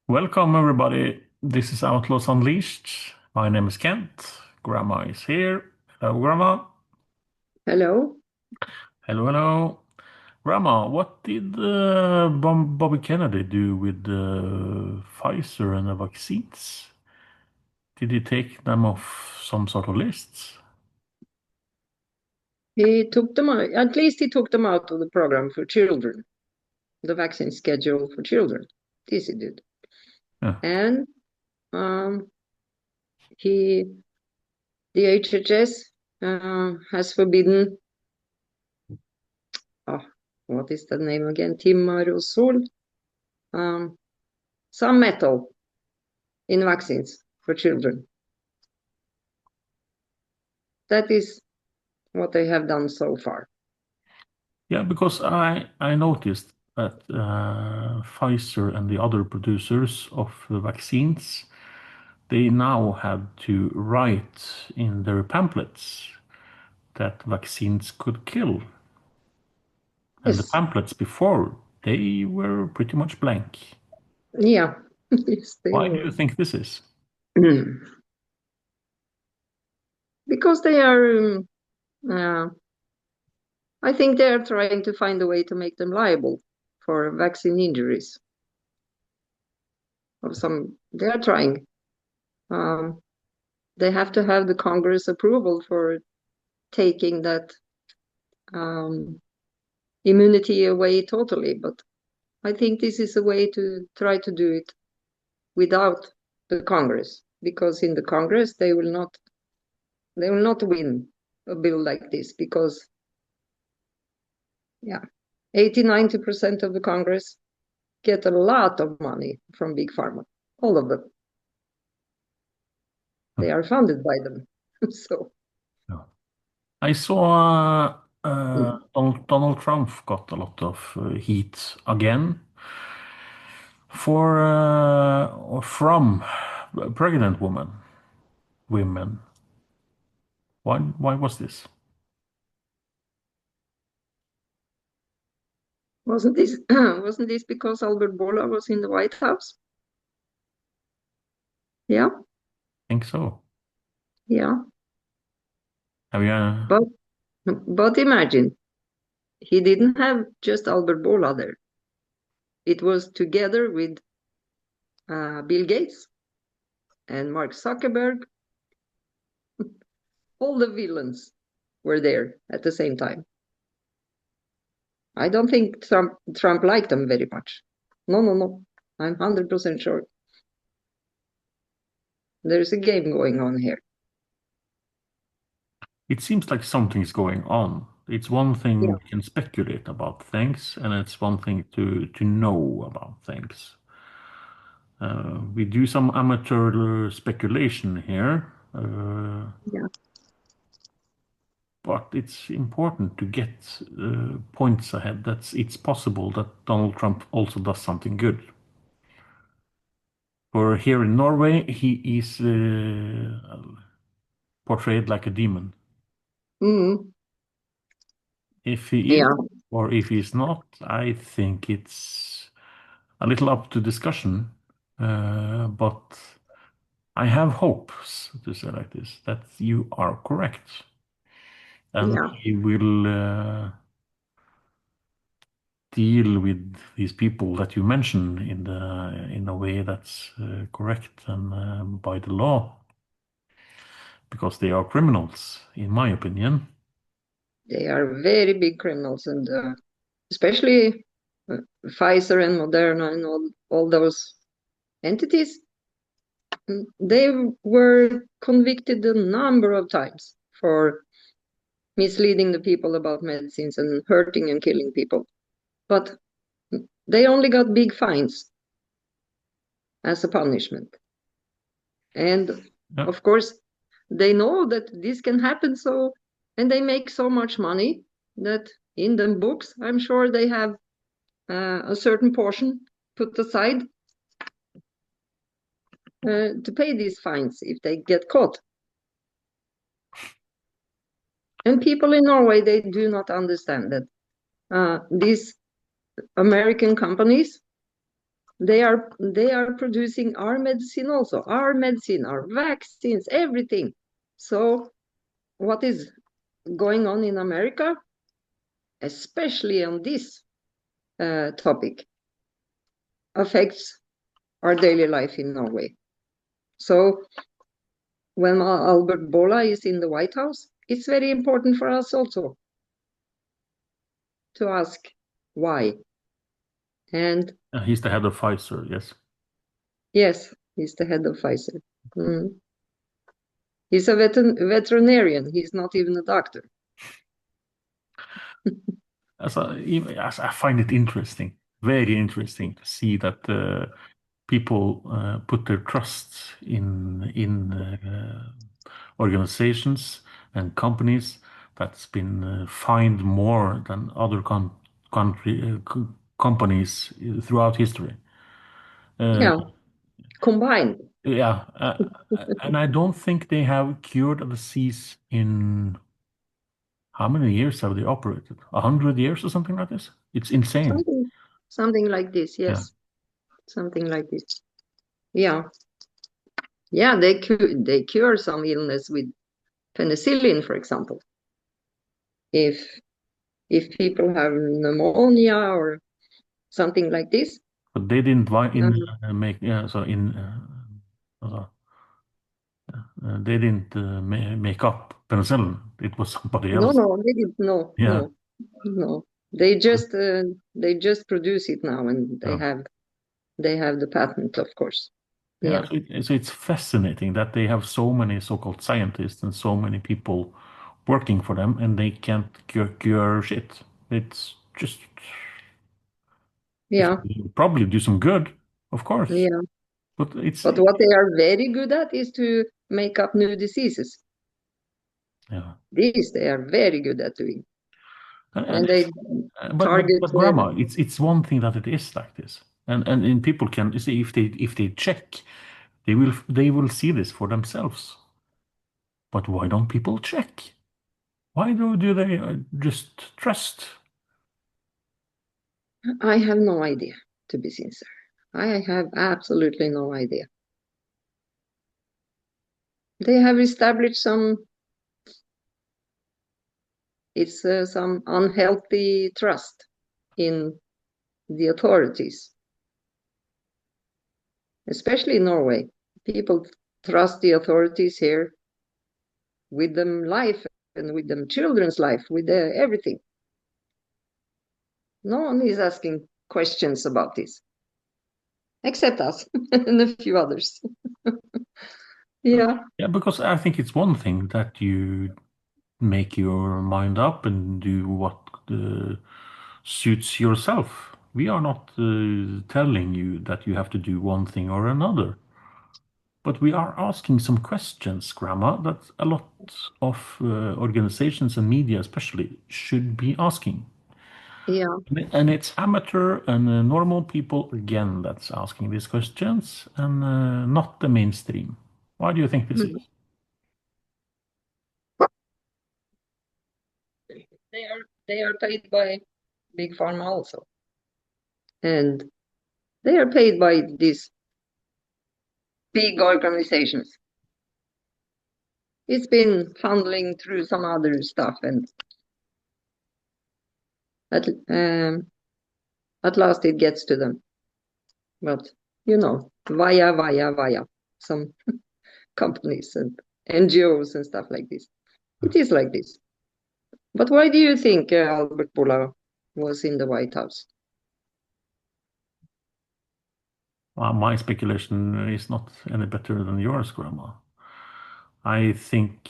Welcome, everybody. This is Outlaws Unleashed. My name is Kent. Grandma is here. Hello, Grandma. Hello. Hello, hello. Grandma, what did Bobby Kennedy do with Pfizer and the vaccines? Did he take them off some sort of lists? He took them out, at least he took them out of the program for children, the vaccine schedule for children. This he did. Yeah. And um, he, the HHS has forbidden, oh, what is the name again? Timarosol, um, some metal in vaccines for children. That is what they have done so far. Yeah, because I noticed that Pfizer and the other producers of the vaccines, they now have to write in their pamphlets that vaccines could kill. And the Yes. pamphlets before, they were pretty much blank. Yeah. Yes, they Why do you were. think this is? Because they are uh, I think they are trying to find a way to make them liable for vaccine injuries of some. They are trying. Um, they have to have the Congress approval for taking that um, immunity away totally. But I think this is a way to try to do it without the Congress, because in the Congress they will not win a bill like this because yeah, 80-90% of the Congress get a lot of money from big pharma, all of them. They are funded by them. So Yeah. I saw mm, Donald Trump got a lot of heat again for or from pregnant women. Why was this? wasn't this wasn't this because Albert Bourla was in the White House? Yeah, I think so. yeah. Have you? But imagine he didn't have just Albert Bourla there. It was together with Bill Gates and Mark Zuckerberg. All the villains were there at the same time. I don't think Trump liked them very much. No, no, no. I'm 100% sure. There's a game going on here. It seems like something's going on. It's one thing Yeah, we can speculate about things, and it's one thing to know about things. We do some amateur speculation here, yeah, but it's important to get points ahead. It's possible that Donald Trump also does something good. For here in Norway, he is portrayed like a demon. mm, If he is yeah, or if he's not, I think it's a little up to discussion. But I have hopes, to say like this, that you are correct. And yeah, he will deal with these people that you mention in a way that's correct and by the law, because they are criminals, in my opinion. they are very big criminals, and especially uh, Pfizer and Moderna and all those entities. They were convicted a number of times for misleading the people about medicines and hurting and killing people. But they only got big fines as a punishment. And Yeah, of course, they know that this can happen, so and they make so much money that in the books, I'm sure they have a certain portion put aside to pay these fines if they get caught. And people in Norway, they do not understand that these American companies, they are producing our medicine also, our medicine, our vaccines, everything. So what is going on in America, especially on this topic, affects our daily life in Norway. So when Albert Bourla is in the White House, it's very important for us also to ask why. And He's the head of Pfizer, yes. yes, he's the head of Pfizer. Mm. He's a veterinarian. He's not even a doctor. As I find it interesting, very interesting to see that people put their trust in organizations and companies that's been fined more than other companies throughout history. Uh, Yeah, combined. yeah, and I don't think they have cured a disease in how many years have they operated? 100 years or something like this? It's insane. Something, something like this. Yeah, Yes, something like this. Yeah, yeah. They cure some illness with penicillin, for example. If if people have pneumonia or something like this. but they didn't Um, make yeah. So they didn't make up penicillin. It was somebody no, else. no, they didn't. No, Yeah, no, no. They just produce it now, and yeah, they have the patent, of course. yeah. Yeah, So it's fascinating that they have so many so-called scientists and so many people working for them, and they can't cure shit. It's just if yeah, probably do some good, of course, yeah. but it's But what they are very good at is to make up new diseases. yeah. This they are very good at doing, And and they target. but grandma, it's one thing that it is like this, and people can see if they check, they will see this for themselves. But why don't people check? Why do they just trust? I have no idea, to be sincere. I have absolutely no idea. They have established some unhealthy trust in the authorities, especially in Norway. People trust the authorities here with them life and with them children's life, with everything. No one is asking questions about this, except us and a few others. Yeah, Yeah, because I think it's one thing that you make your mind up and do what suits yourself. We are not telling you that you have to do one thing or another. But we are asking some questions, Grandma, that a lot of organizations and media, especially, should be asking. yeah. And it's amateur and normal people again that's asking these questions, and not the mainstream. Why do you think this is? Mhm. They are paid by big pharma also, and they are paid by these big organizations. It's been funneling through some other stuff, and at at last it gets to them. But via some companies and NGOs and stuff like this. It is like this. But why do you think Albert Bourla was in the White House? Well, my speculation is not any better than yours, Grandma. I think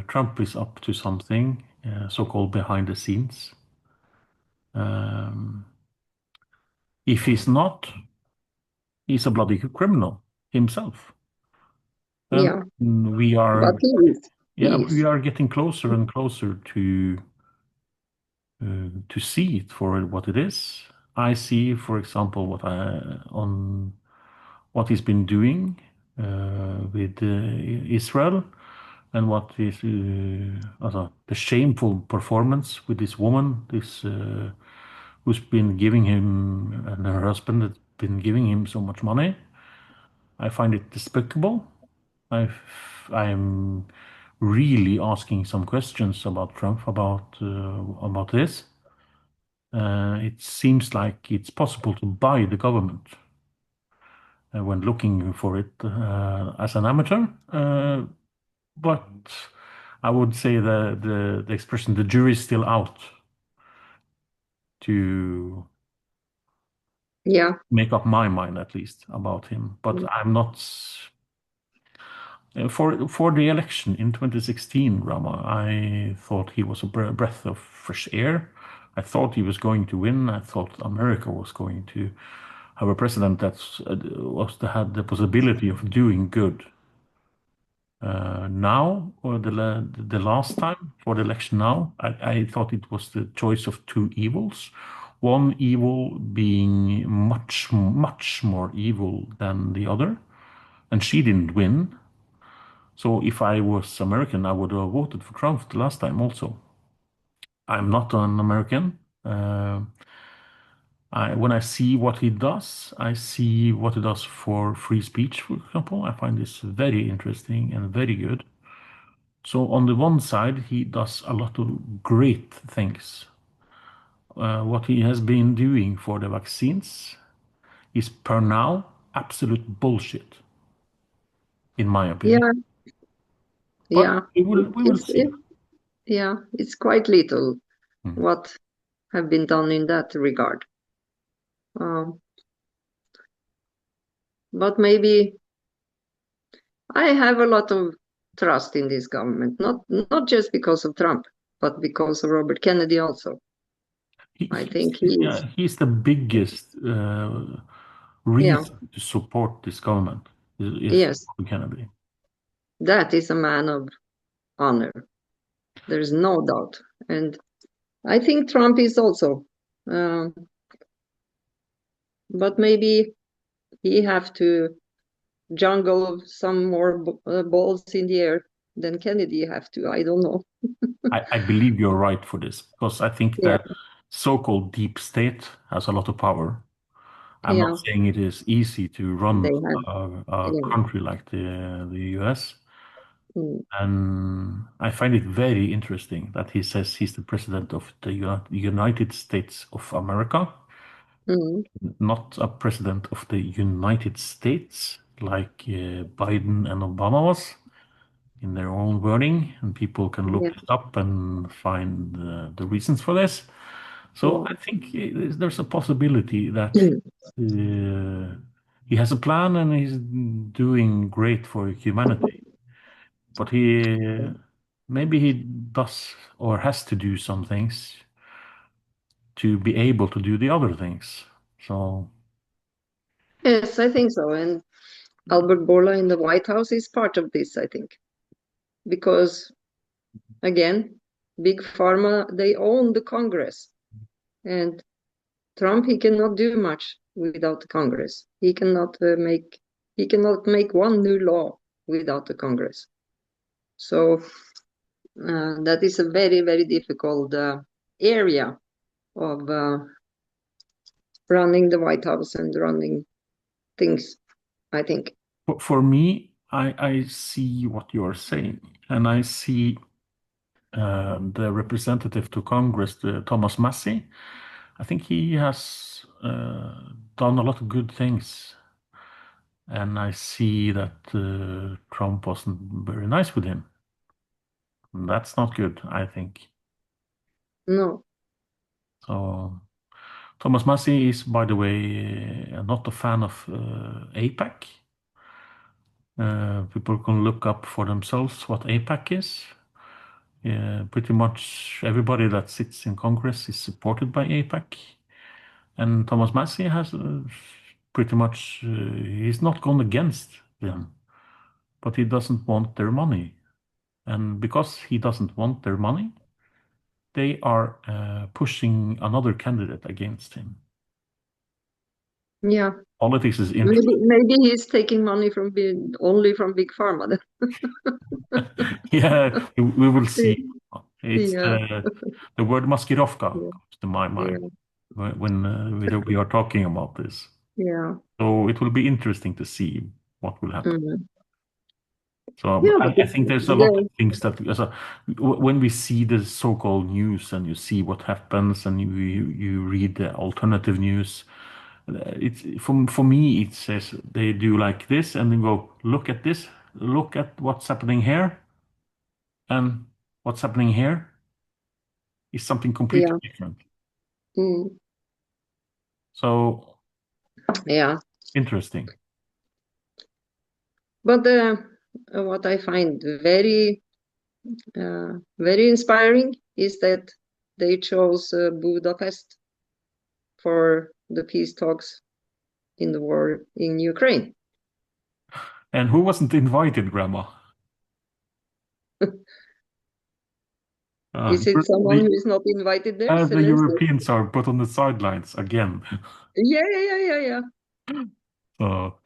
Trump is up to something, so-called behind the scenes. Um, if he's not, he's a bloody criminal himself. And Yeah, we are, but he is. yeah, He we is. are getting closer and closer to see it for what it is. I see, for example, on what he's been doing with Israel and what is the shameful performance with this woman, this who's been giving him and her husband been giving him so much money. I find it despicable. I'm really asking some questions about Trump about this. It seems like it's possible to buy the government when looking for it as an amateur. But I would say the expression "the jury's still out" to Yeah. make up my mind at least about him. But Mm. I'm not. For the election in 2016, Rama, I thought he was a breath of fresh air. I thought he was going to win. I thought America was going to have a president that had the possibility of doing good. Now, or the last time for the election now, I thought it was the choice of two evils. One evil being much, much more evil than the other, and she didn't win. So if I was American, I would have voted for Trump the last time also. I'm not an American. When I see what he does, I see what he does for free speech, for example. I find this very interesting and very good. So on the one side, he does a lot of great things. What he has been doing for the vaccines is per now absolute bullshit, in my opinion. Yeah. But Yeah. we will see. Yeah. It's quite little Hmm. what have been done in that regard. Um, but maybe I have a lot of trust in this government, not just because of Trump, but because of Robert Kennedy also. I think he's, He's the biggest yeah, reason to support this government is yes, Kennedy. that is a man of honor. There's no doubt. And I think Trump is also, um, but maybe he have to jungle some more balls in the air than Kennedy have to. I don't know. I believe you're right for this because I think Yeah, the so-called deep state has a lot of power. I'm not yeah, saying it is easy to run they have. a Yeah. country like the US. Mm, And I find it very interesting that he says he's the president of the United States of America, mm, not a president of the United States like Biden and Obama was in their own wording, and people can look yeah, it up and find the reasons for this. So yeah. I think there's a possibility that he has a plan and he's doing great for humanity. But maybe he does or has to do some things to be able to do the other things. So Yes, I think so. And Albert Bourla in the White House is part of this, I think, because again, big pharma, they own the Congress, and Trump, he cannot do much without the Congress. He cannot make one new law without the Congress. So that is a very, very difficult area of running the White House and running things, I think. for me, I see what you're saying, and I see the representative to Congress, Thomas Massie. I think he has done a lot of good things, and I see that Trump wasn't very nice with him. That's not good, I think. No, So Thomas Massie is, by the way, not a fan of APAC. People can look up for themselves what APAC is. Pretty much everybody that sits in Congress is supported by APAC. And Thomas Massie has pretty much, he's not gone against them, but he doesn't want their money. And because he doesn't want their money, they are pushing another candidate against him. yeah. Politics is Maybe interesting. maybe he's taking money from only from big pharma. Yeah, we will see. It's Yeah, the word maskirovka yeah, comes to my yeah. mind when we are talking about this. Yeah. So it will be interesting to see what will happen. Mhm. So Yeah, but I think there's a lot of things that when we see the so-called news and you see what happens and you read the alternative news, it's for me it says they do like this and then go look at this, look at what's happening here, and what's happening here is something completely yeah. different. Mm. So Yeah. interesting. But what I find very inspiring is that they chose Budapest for the peace talks in the war in Ukraine. And who wasn't invited, Grandma? Is it someone The who is not invited there? the Zelensky? Europeans are put on the sidelines again. Yeah, yeah, yeah, yeah, yeah. So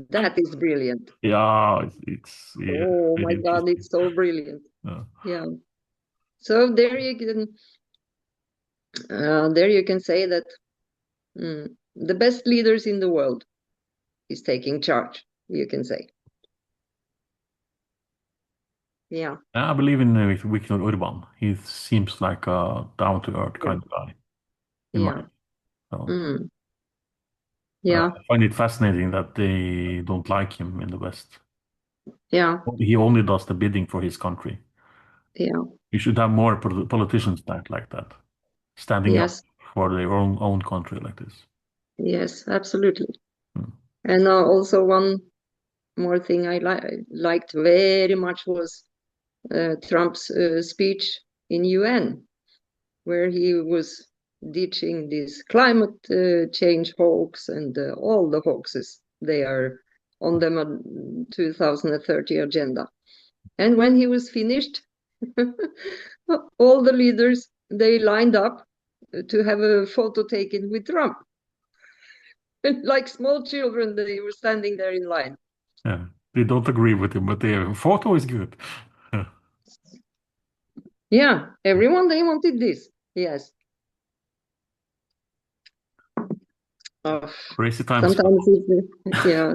That is brilliant. yeah, it's yeah, Oh very my God, interesting. it's so brilliant. Uh, Yeah. So there you can say that the best leaders in the world is taking charge. You can say, yeah, I believe in Viktor Urban. He seems like a down-to-earth yeah, kind of guy, in my yeah, so mm, yeah, I find it fascinating that they don't like him in the West. yeah, He only does the bidding for his country. yeah. You should have more politicians like that, standing up Yes, for their own country like this. yes, absolutely. Hmm. And also one more thing I liked very much was Trump's speech in UN, where he was ditching this climate change hoax and all the hoaxes they are on the 2030 agenda. And when he was finished, all the leaders they lined up to have a photo taken with Trump. Like small children, they were standing there in line. Yeah, they don't agree with him, but the photo is good. Yeah, everyone they wanted this. Yes. Oh, Crazy times. sometimes it's yeah,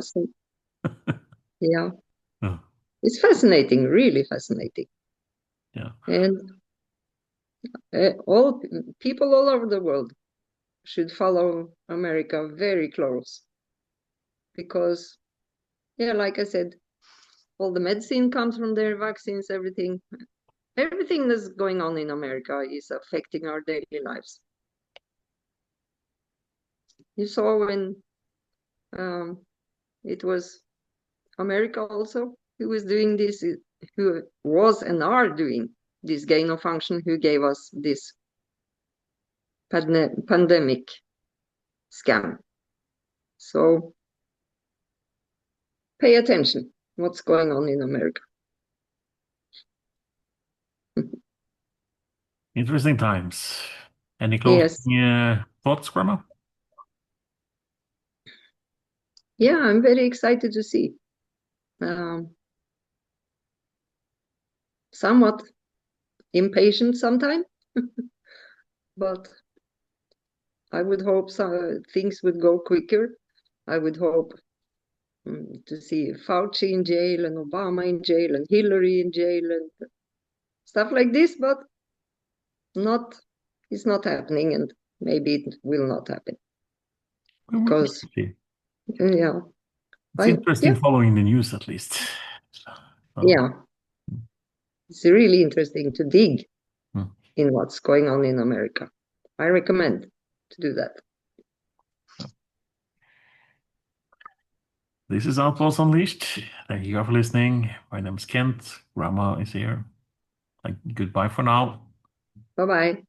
yeah. Yeah, It's fascinating, really fascinating. yeah. And all people all over the world should follow America very close because, yeah, like I said, all the medicine comes from their vaccines, everything that's going on in America is affecting our daily lives. You saw when um, it was America also who was doing this, who was and are doing this gain of function, who gave us this pandemic scam. So pay attention what's going on in America. Interesting times. Any Yes. closing thoughts, Grandma? Yeah, I'm very excited to see. Um, Somewhat impatient sometimes, but I would hope things would go quicker. I would hope to see Fauci in jail and Obama in jail and Hillary in jail and stuff like this, but not it's not happening, and maybe it will not happen We because will see. yeah, It's I interesting yeah, following the news at least. So, yeah, it's really interesting to dig mm. in what's going on in America. I recommend to do that. This is Outlaws Unleashed. Thank you for listening. My name is Kent. Grandma is here. Like, goodbye for now. Bye bye.